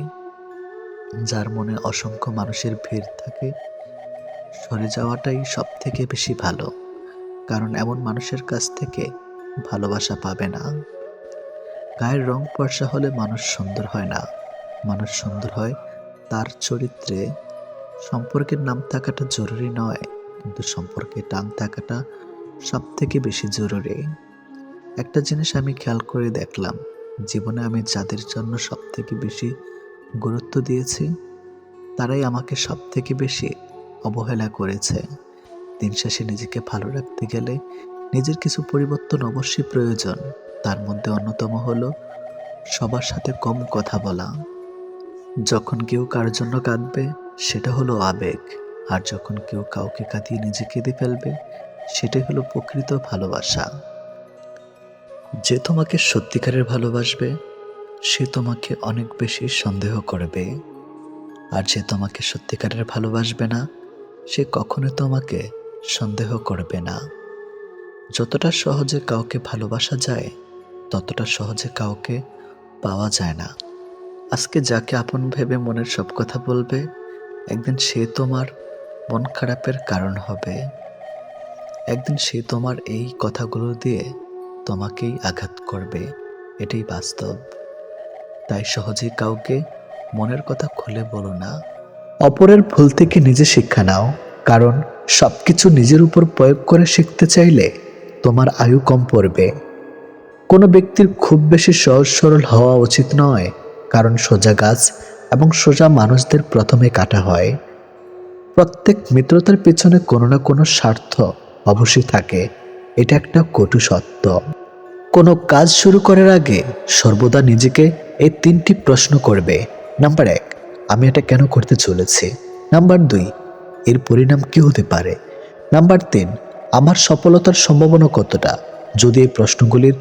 যার মনে অসংখ্য মানুষের ভিড় থাকে, সরে যাওয়াটাই সব থেকে বেশি ভালো, কারণ এমন মানুষের কাছ থেকে ভালোবাসা পাবে না। গায়ের রং ফর্সা হলে মানুষ সুন্দর হয় না, মানুষ সুন্দর হয় তার চরিত্রে। সম্পর্কের নাম থাকাটা জরুরি নয়, কিন্তু সম্পর্কে টান থাকাটা সব থেকে বেশি জরুরি। একটা জিনিস আমি খেয়াল করে দেখলাম, জীবনে আমি যাদের জন্য সব থেকে বেশি গুরুত্ব দিয়েছি, তারাই আমাকে সব থেকে বেশি অবহেলা করেছে। দিন শেষে নিজেকে ভালো রাখতে গেলে নিজের কিছু পরিবর্তন অবশ্যই প্রয়োজন। তার মধ্যে অন্যতম হলো সবার সাথে কম কথা বলা। যখন কেউ কার জন্য কাঁদবে, সেটা হলো আবেগ, আর যখন কেউ কাউকে কাঁদিয়ে নিজে কেঁদে ফেলবে, সেটাই হলো প্রকৃত ভালোবাসা। যে তোমাকে সত্যিকারের ভালোবাসবে, সে তোমাকে অনেক বেশি সন্দেহ করবে। আর যে তোমাকে সত্যিকারের ভালোবাসবে না, সে কখনো তোমাকে সন্দেহ করবে না। যতটা সহজে কাউকে ভালোবাসা যায়, ততটা সহজে কাউকে পাওয়া যায় না। আজকে যাকে আপন ভেবে মনের সব কথা বলবে, একদিন সে তোমার মন খারাপের কারণ হবে। একদিন সে তোমার এই কথাগুলো দিয়ে তোমাকেই আঘাত করবে, এটাই বাস্তব। তাই সহজেই কাউকে মনের কথা খুলে বলো না। অপরের ভুল থেকে নিজে শিক্ষা নাও, কারণ সবকিছু নিজের উপর প্রয়োগ করে শিখতে চাইলে তোমার আয়ু কম পড়বে। কোনো ব্যক্তির খুব বেশি সহজ সরল হওয়া উচিত নয়, কারণ সোজা গাছ এবং সোজা মানুষদের প্রথমে কাটা হয়। প্রত্যেক মিত্রতার পেছনে কোনো না কোনো স্বার্থ অবশ্যই থাকে, এটা একটা কটু সত্য। কোনো কাজ শুরু করার আগে সর্বদা নিজেকে এই 3টি প্রশ্ন করবে। নাম্বার 1, আমি এটা কেন করতে চলেছি? নাম্বার 2, এর পরিণাম কি হতে পারে? নাম্বার 3, আমার সফলতার সম্ভাবনা কতটা? যদি এই প্রশ্নগুলির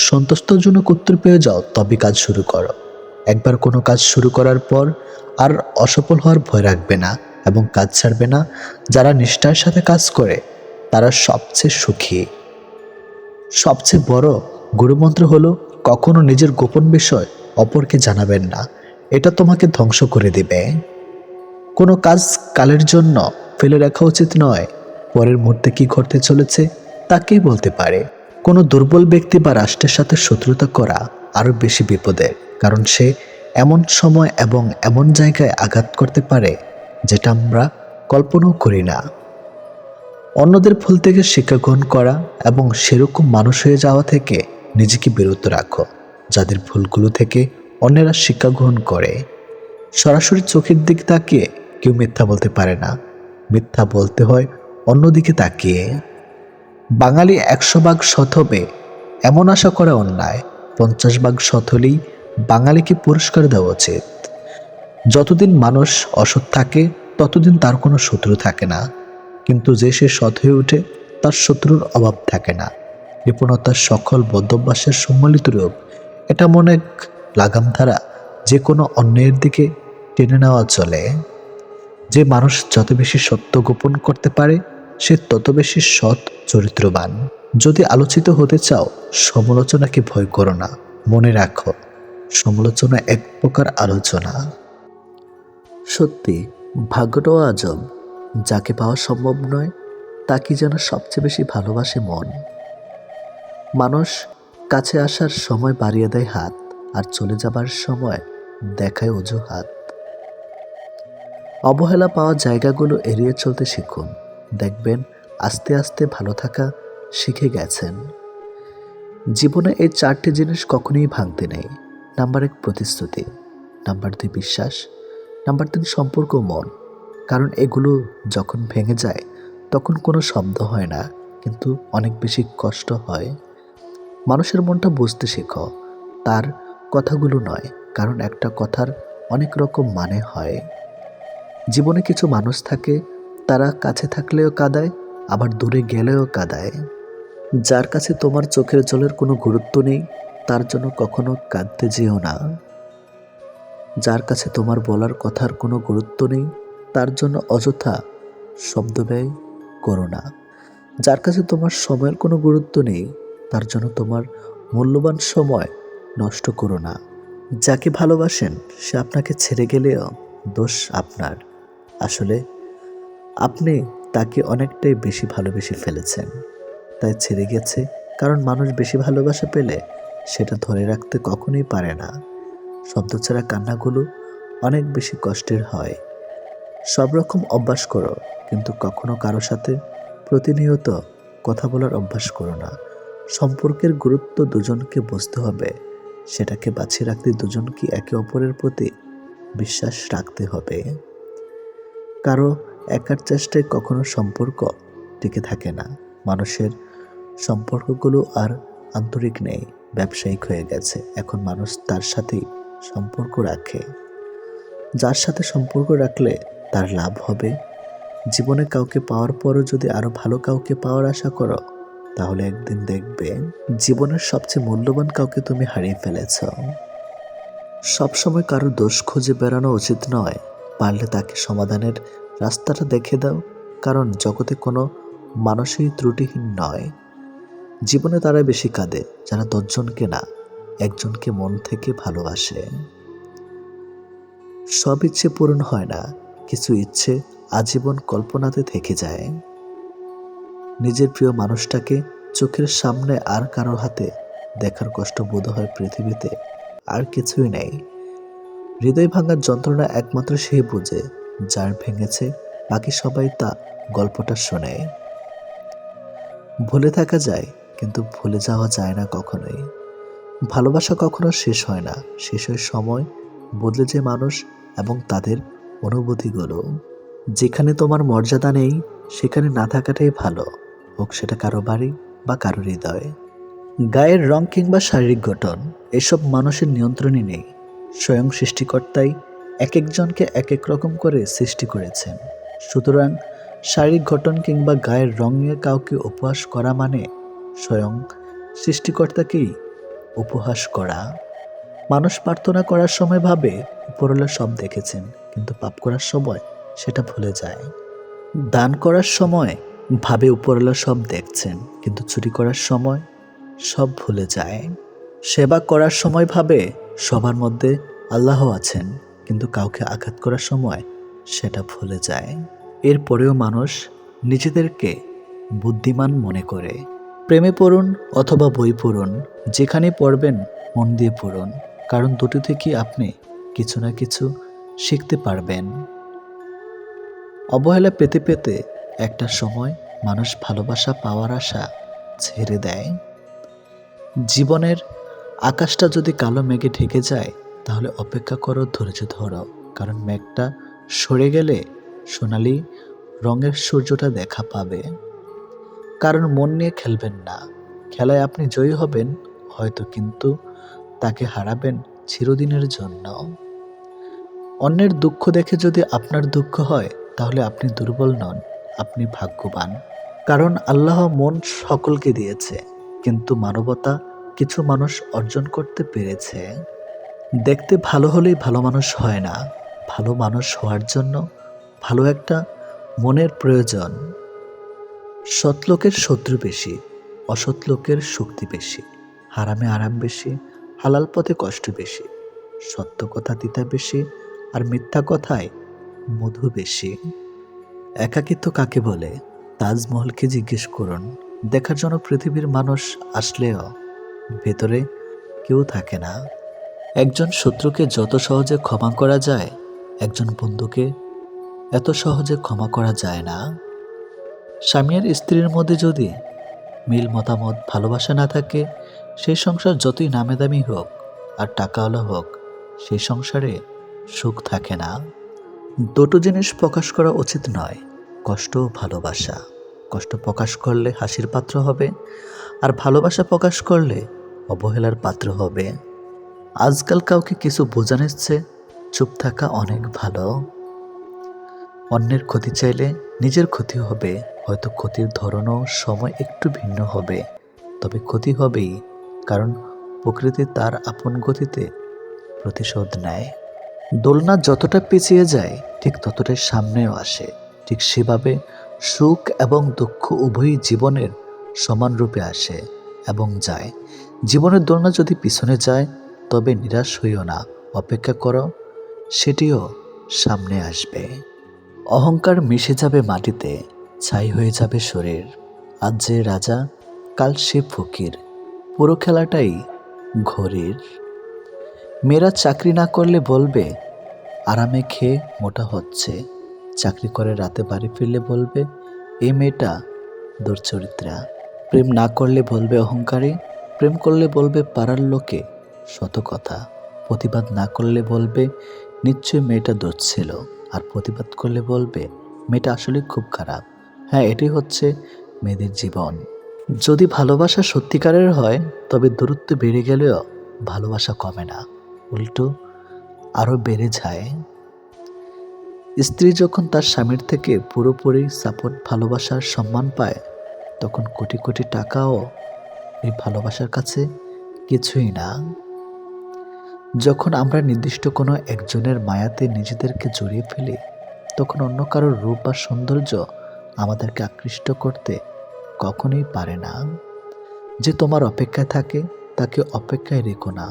সন্তুষ্টজনক উত্তর পেয়ে যাও, তবে কাজ শুরু করো। একবার কোনো কাজ শুরু করার পর আর অসফল হওয়ার ভয় রাখবে না এবং কাজ ছাড়বে না। যারা নিষ্ঠার সাথে কাজ করে, তারা সবচেয়ে সুখী। সবচেয়ে বড় গুরুমন্ত্র হলো, কখনো নিজের গোপন বিষয় অপরকে জানাবেন না, এটা তোমাকে ধ্বংস করে দিবে। কোনো কাজ কালের জন্য ফেলে রাখা উচিত নয়, পরের মুহূর্তে কি ঘটতে চলেছে তা কে বলতে পারে। কোনো দুর্বল ব্যক্তি বা রাষ্ট্রের সাথে শত্রুতা করা আরো বেশি বিপদের, কারণ সে এমন সময় এবং এমন জায়গায় আঘাত করতে পারে যেটা আমরা কল্পনাও করি না। অন্যদের ভুল থেকে শিক্ষা গ্রহণ করা এবং সেরকম মানুষ হয়ে যাওয়া থেকে নিজেকে বিরত রাখো, যাদের ভুলগুলো থেকে অন্যেরা শিক্ষা গ্রহণ করে। সরাসরি চোখের দিকে তাকিয়ে কেউ মিথ্যা বলতে পারে না, মিথ্যা বলতে হয় অন্যদিকে তাকিয়ে। বাঙালি 100 ভাগ সৎ হবে এমন আশা করা অন্যায়, 50 ভাগ সৎ হলেই বাঙালিকে পুরস্কার দেওয়া উচিত। যতদিন মানুষ অসৎ থাকে, ততদিন তার কোনো শত্রু থাকে না, কিন্তু যে সে সৎ হয়ে ওঠে, তার শত্রুর অভাব থাকে না। কৃপণতার সকল বদ্ধভ্যাসের সম্মিলিত রূপ, এটা মনে এক লাগাম ধারা, যে কোনো অন্যায়ের দিকে টেনে নেওয়া চলে। যে মানুষ যত বেশি সত্য গোপন করতে পারে, সে তত বেশি সৎ চরিত্রবান। যদি আলোচিত হতে চাও, সমালোচনাকে ভয় করো না, মনে রাখো, সমালোচনা এক প্রকার আলোচনা। সত্যি, ভাগ্যটাও আজব, যাকে পাওয়া সম্ভব নয় তাকে যেন সবচেয়ে বেশি ভালোবাসে মন। মানুষ কাছে আসার সময় বাড়িয়ে দেয় হাত, আর চলে যাবার সময় দেখায় অজুহাত। অবহেলা পাওয়া জায়গাগুলো এড়িয়ে চলতে শিখুন। দেখবেন আস্তে আস্তে ভালো থাকা শিখে গেছেন। জীবনে এই 4টি জিনিস কখনোই ভাঙতে নেই। নাম্বার 1 প্রতিশ্রুতি, নাম্বার 2 বিশ্বাস, নাম্বার 3 সম্পর্ক মন। কারণ এগুলো যখন ভেঙে যায় তখন কোনো শব্দ হয় না, কিন্তু অনেক বেশি কষ্ট হয়। মানুষের মনটা বুঝতে শেখো, তার কথাগুলো নয়, কারণ একটা কথার অনেক রকম মানে হয়। জীবনে কিছু মানুষ থাকে, তারা কাছে থাকলেও কাঁদায়, আবার দূরে গেলেও কাঁদায়। যার কাছে তোমার চোখের জলের কোনো গুরুত্ব নেই, তার জন্য কখনো কাঁদতে যেও না। যার কাছে তোমার বলার কথার কোনো গুরুত্ব নেই, তার জন্য অযথা শব্দ ব্যয় করো না। যার কাছে তোমার সময়ের কোনো গুরুত্ব নেই, তার জন্য তোমার মূল্যবান সময় নষ্ট করো না। যাকে ভালোবাসেন সে আপনাকে ছেড়ে গেলেও দোষ আপনার। আসলে আপনি তাকে অনেকটাই বেশি ভালোবেসে ফেলেছেন, তাই ছেড়ে গেছে। কারণ মানুষ বেশি ভালোবাসা পেলে সেটা ধরে রাখতে কখনোই পারে না। শব্দ ছাড়া কান্নাগুলো অনেক বেশি কষ্টের হয়। সব রকম অভ্যাস করো, কিন্তু কখনো কারো সাথে প্রতিনিয়ত কথা বলার অভ্যাস করো না। সম্পর্কের গুরুত্ব দুজনকে বুঝতে হবে, সেটাকে বাঁচিয়ে রাখতে দুজনকে একে অপরের প্রতি বিশ্বাস রাখতে হবে। কারো একার চেষ্টায় কখনো সম্পর্ক টিকে থাকে না। মানুষের সম্পর্কগুলো আর আন্তরিক নেই, ব্যবসায়িক হয়ে গেছে। এখন মানুষ তার সাথেই সম্পর্ক রাখে, যার সাথে সম্পর্ক রাখলে তার লাভ হবে। জীবনে কাউকে পাওয়ার পরও যদি আরো ভালো কাউকে পাওয়ার আশা করো, তাহলে একদিন দেখবে জীবনের সবচেয়ে মূল্যবান কাউকে তুমি হারিয়ে ফেলেছ। সবসময় কারো দোষ খুঁজে বেড়ানো উচিত নয়। পারলে তাকে সমাধানের রাস্তাটা দেখে দাও, কারণ জগতে কোনো মানুষই ত্রুটিহীন নয়। জীবনে তারা বেশি কাঁদে যারা 10 জনকে না, একজনকে মন থেকে ভালোবাসে। সব ইচ্ছে পূরণ হয় না, কিছু ইচ্ছে আজীবন কল্পনাতে থেকে যায়। নিজের প্রিয় মানুষটাকে চোখের সামনে আর কারো হাতে দেখার কষ্ট বোধ হয় পৃথিবীতে আর কিছুই নেই। হৃদয় ভাঙার যন্ত্রণা একমাত্র সেই বুঝে যার ভেঙেছে, বাকি সবাই তা গল্পটা শোনে। ভুলে থাকা যায়, কিন্তু ভুলে যাওয়া যায় না কখনোই। ভালোবাসা কখনো শেষ হয় না, শেষ হয় সময়, বদলে যে মানুষ এবং তাদের অনুভূতিগুলো। যেখানে তোমার মর্যাদা নেই সেখানে না থাকাটাই ভালো, হোক সেটা কারো বাড়ি বা কারো হৃদয়। গায়ের রং কিংবা শারীরিক গঠন এসব মানুষের নিয়ন্ত্রণে নেই। স্বয়ং সৃষ্টিকর্তাই এক একজনকে এক এক রকম করে সৃষ্টি করেছেন। সুতরাং শারীরিক গঠন কিংবা গায়ের রং নিয়ে কাউকে উপহাস করা মানে স্বয়ং সৃষ্টিকর্তাকেই উপহাস করা। মানুষ প্রার্থনা করার সময় ভাবে উপরওয়ালা সব দেখেছেন, কিন্তু পাপ করার সময় সেটা ভুলে যায়। দান করার সময় ভাবে উপরওয়ালা সব দেখছেন, কিন্তু চুরি করার সময় সব ভুলে যায়। সেবা করার সময় ভাবে সবার মধ্যে আল্লাহ আছেন, কিন্তু কাউকে আঘাত করার সময় সেটা ভুলে যায়। এরপরেও মানুষ নিজেদেরকে বুদ্ধিমান মনে করে। প্রেমে পড়ুন অথবা বই পড়ুন, যেখানে পড়বেন মন দিয়ে পড়ুন, কারণ দুটো থেকেই আপনি কিছু না কিছু শিখতে পারবেন। অবহেলা পেতে পেতে একটা সময় মানুষ ভালোবাসা পাওয়ার আশা ছেড়ে দেয়। জীবনের আকাশটা যদি কালো মেঘে ঢেকে যায়, তাহলে অপেক্ষা করো, ধৈর্য ধরো, কারণ মেঘটা সরে গেলে সোনালি রঙের সূর্যটা দেখা পাবে। কারণ মন নিয়ে খেলবেন না, খেলায় আপনি জয়ী হবেন হয়তো, কিন্তু তাকে হারাবেন চিরদিনের জন্য। অন্যের দুঃখ দেখে যদি আপনার দুঃখ হয়, তাহলে আপনি দুর্বল নন, আপনি ভাগ্যবান। কারণ আল্লাহ মন সকলকে দিয়েছে, কিন্তু মানবতা কিছু মানুষ অর্জন করতে পেরেছে। দেখতে ভালো হলেই ভালো মানুষ হয় না, ভালো মানুষ হওয়ার জন্য ভালো একটা মনের প্রয়োজন। সৎ লোকের শত্রু বেশি, অসৎ লোকের শক্তি বেশি। হারামে আরাম বেশি, হালাল পথে কষ্ট বেশি। সত্য কথা তিতা বেশি, আর মিথ্যা কথায় মধু বেশি। একাকিত্ব কাকে বলে? তাজমহলকে জিজ্ঞেস করুন। দেখার জন্য পৃথিবীর মানুষ আসলেও ভেতরে কেউ থাকে না। একজন শত্রুকে যত সহজে ক্ষমা করা যায়, একজন বন্ধুকে এত সহজে ক্ষমা করা যায় না। স্বামী আর স্ত্রীর মধ্যে যদি মিল মতামত ভালোবাসা না থাকে, সেই সংসার যতই নামে দামি হোক আর টাকাওয়ালা হোক, সেই সংসারে সুখ থাকে না। দুটো জিনিস প্রকাশ করা উচিত নয়, কষ্ট ও ভালোবাসা। কষ্ট প্রকাশ করলে হাসির পাত্র হবে, আর ভালোবাসা প্রকাশ করলে অবহেলার পাত্র হবে। আজকাল কাউকে কিছু বোঝানোর চেয়ে চুপ থাকা অনেক ভালো। অন্যের ক্ষতি চাইলে নিজের ক্ষতি হবে, হয়তো ক্ষতির ধরনও সময় একটু ভিন্ন হবে, তবে ক্ষতি হবেই, কারণ প্রকৃতি তার আপন গতিতে প্রতিশোধ নেয়। দোলনা যতটা পিছিয়ে যায় ঠিক ততটাই সামনেও আসে। ঠিক সেভাবে সুখ এবং দুঃখ উভয়ই জীবনের সমান রূপে আসে এবং যায়। জীবনের দোলনা যদি পিছনে যায় তবে নিরাশ হইও না, অপেক্ষা করো, সেটিও সামনে আসবে। অহংকার মিশে যাবে মাটিতে, ছাই হয়ে যাবে শরীর। আজ যে রাজা, কাল সে ফকির, পুরো খেলাটাই ঘড়ির। মেয়েরা চাকরি না করলে বলবে আরামে খেয়ে মোটা হচ্ছে, চাকরি করে রাতে বাড়ি ফিরলে বলবে এই মেয়েটা দুর্চরিত্রা। প্রেম না করলে বলবে অহংকারী, প্রেম করলে বলবে পাড়ার লোকে শত কথা। প্রতিবাদ না করলে বলবে নিশ্চয়ই মেয়েটা দোষ ছিল, আর প্রতিবাদ করলে বলবে মেয়েটা আসলে খুব খারাপ। হ্যাঁ, এটাই হচ্ছে মেয়েদের জীবন। যদি ভালোবাসা সত্যিকারের হয় তবে দূরত্ব বেড়ে গেলেও ভালোবাসা কমে না, উল্টো আরও বেড়ে যায়। স্ত্রী যখন তার স্বামীর থেকে পুরোপুরি সাপোর্ট, ভালোবাসার সম্মান পায়, তখন কোটি কোটি টাকাও এই ভালোবাসার কাছে কিছুই না। যখন আমরা নির্দিষ্ট কোনো একজনের মায়াতে নিজেদেরকে জড়িয়ে ফেলি, তখন অন্য কারোর রূপ বা সৌন্দর্য আমাদেরকে আকৃষ্ট করতে কখনোই পারে না। যে তোমার অপেক্ষায় থাকে তাকে অপেক্ষায় রেখো না,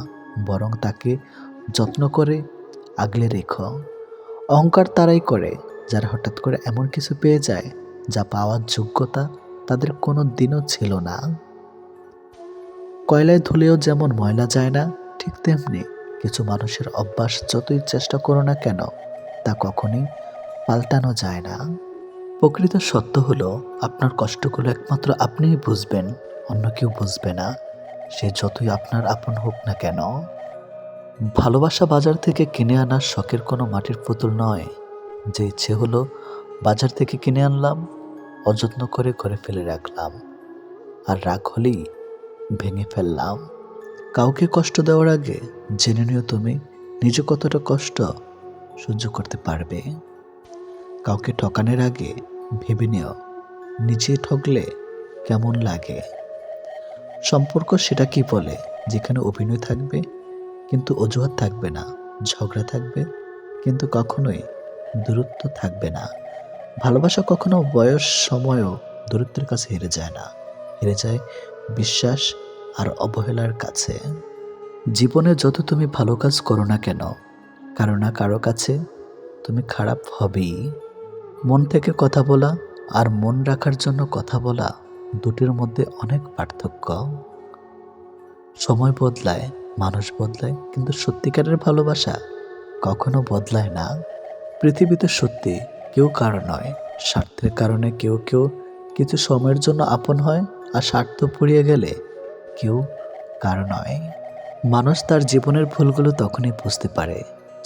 বরং তাকে যত্ন করে আগলে রেখো। অহংকার তারাই করে যারা হঠাৎ করে এমন কিছু পেয়ে যায় যা পাওয়ার যোগ্যতা তাদের কোনো দিনও ছিল না। কয়লায় ধুলেও যেমন ময়লা যায় না, ঠিক তেমনি কিছু মানুষের অভ্যাস যতই চেষ্টা করো না কেন তা কখনোই পাল্টানো যায় না। প্রকৃত সত্য হলো আপনার কষ্টগুলো একমাত্র আপনিই বুঝবেন, অন্য কেউ বুঝবে না, সে যতই আপনার আপন হোক না কেন। ভালোবাসা বাজার থেকে কিনে আনার শখের কোনো মাটির পুতুল নয়, যে ইচ্ছে হলো বাজার থেকে কিনে আনলাম, অযত্ন করে ঘরে ফেলে রাখলাম, আর রাগ হলেই ভেঙে ফেললাম। কাউকে কষ্ট দেওয়ার আগে জেনে নিও তুমি নিজে কতটা কষ্ট সহ্য করতে পারবে। কাউকে ঠকানোর আগে ভেবে নিও নিজে ঠকলে কেমন লাগে। সম্পর্ক সেটা কি বলে যেখানে অভিনয় থাকবে কিন্তু অজুহাত থাকবে না, ঝগড়া থাকবে কিন্তু কখনোই দূরত্ব থাকবে না। ভালোবাসা কখনো বয়স, সময়ও দূরত্বের কাছে হেরে যায় না, হেরে যায় বিশ্বাস আর অবহেলার কাছে। জীবনে যত তুমি ভালো কাজ করো না কেন, কারো না কারো কাছে তুমি খারাপ হবেই। মন থেকে কথা বলা আর মন রাখার জন্য কথা বলা, দুটির মধ্যে অনেক পার্থক্য। সময় বদলায়, মানুষ বদলায়, কিন্তু সত্যিকারের ভালোবাসা কখনো বদলায় না। পৃথিবীতে সত্যি কেউ কারো নয়, স্বার্থের কারণে কেউ কেউ কিছু সময়ের জন্য আপন হয়, আর স্বার্থ ফুরিয়ে গেলে কেউ কারো নয়। মানুষ তার জীবনের ভুলগুলো তখনই বুঝতে পারে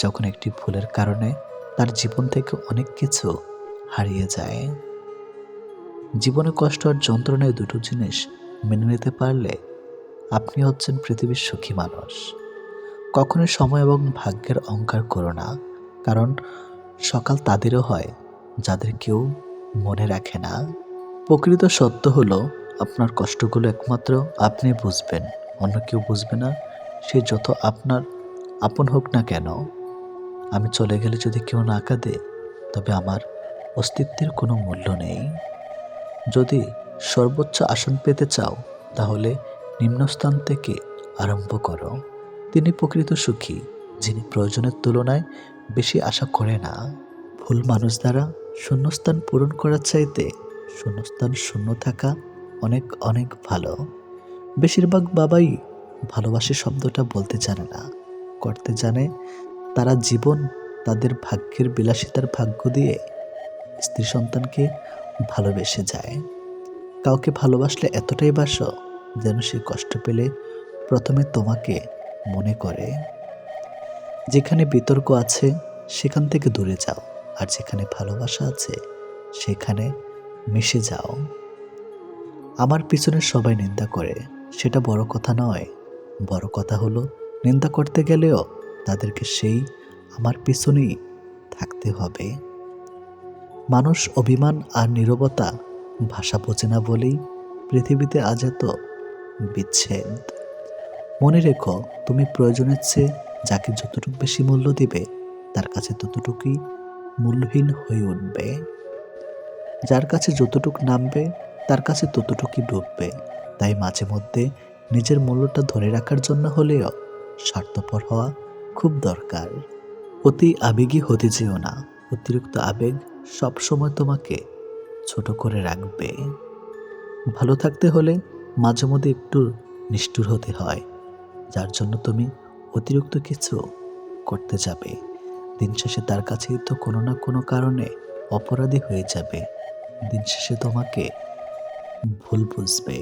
যখন একটি ভুলের কারণে তার জীবন থেকে অনেক কিছু হারিয়ে যায়। জীবনে কষ্ট আর যন্ত্রণায় দুটো জিনিস মেনে নিতে পারলে আপনি হচ্ছেন পৃথিবীর সুখী মানুষ। কখনোই সময় এবং ভাগ্যের অহংকার করো না, কারণ সকাল তাদেরও হয় যাদের কেউ মনে রাখে না। প্রকৃত সত্য হলো আপনার কষ্টগুলো একমাত্র আপনি বুঝবেন, অন্য কেউ বুঝবে না, সে যত আপনার আপন হোক না কেন। আমি চলে গেলে যদি কেউ না কাঁদে তবে আমার অস্তিত্বের কোনো মূল্য নেই। যদি সর্বোচ্চ আসন পেতে চাও তাহলে নিম্নস্থান থেকে আরম্ভ করো। তিনি প্রকৃত সুখী যিনি প্রয়োজনের তুলনায় বেশি আশা করে না। ভুল মানুষ দ্বারা শূন্যস্থান পূরণ করার চাইতে শূন্যস্থান শূন্য থাকা অনেক অনেক ভালো। বেশিরভাগ বাবাই ভালোবাসি শব্দটা বলতে জানে না, করতে জানে। তারা জীবন তাদের ভাগ্যের বিলাসিতার ভাগ্য দিয়ে স্ত্রী সন্তানকে ভালোবেসে যায়। কাউকে ভালোবাসলে এতটাই বাসো যেন সে কষ্ট পেলে প্রথমে তোমাকে মনে করে। যেখানে বিতর্ক আছে সেখান থেকে দূরে যাও, আর যেখানে ভালোবাসা আছে সেখানে মিশে যাও। আমার পিছনে সবাই নিন্দা করে, সেটা বড় কথা নয়। বড় কথা হলো নিন্দা করতে গেলেও তাদেরকে সেই আমার পিছনেই থাকতে হবে। মানুষ অভিমান আর নীরবতা ভাষা বোঝে না বলেই পৃথিবীতে আজ এত বিচ্ছেদ। মনে রেখো, তুমি প্রয়োজনের চেয়ে যাকে যতটুকু বেশি মূল্য দিবে তার কাছে ততটুকুই মূল্যহীন হয়ে উঠবে। যার কাছে যতটুকু নামবে তার কাছে ততটুকুই ডুববে। তাই মাঝে মধ্যে নিজের মূল্যটা ধরে রাখার জন্য হলেও স্বার্থপর হওয়া খুব দরকার। অতি আবেগী হতে যেও না। অতিরিক্ত আবেগ সবসময় তোমাকে ছোট করে রাখবে। ভালো থাকতে হলে মাঝে মধ্যে একটু নিষ্ঠুর হতে হয়, যার জন্য তুমি অতিরিক্ত কিছু করতে যাবে। দিন শেষে তার কাছেই তো কোনো না কোনো কারণে অপরাধী হয়ে যাবে। দিন শেষে তোমাকে ভুল বুঝবে।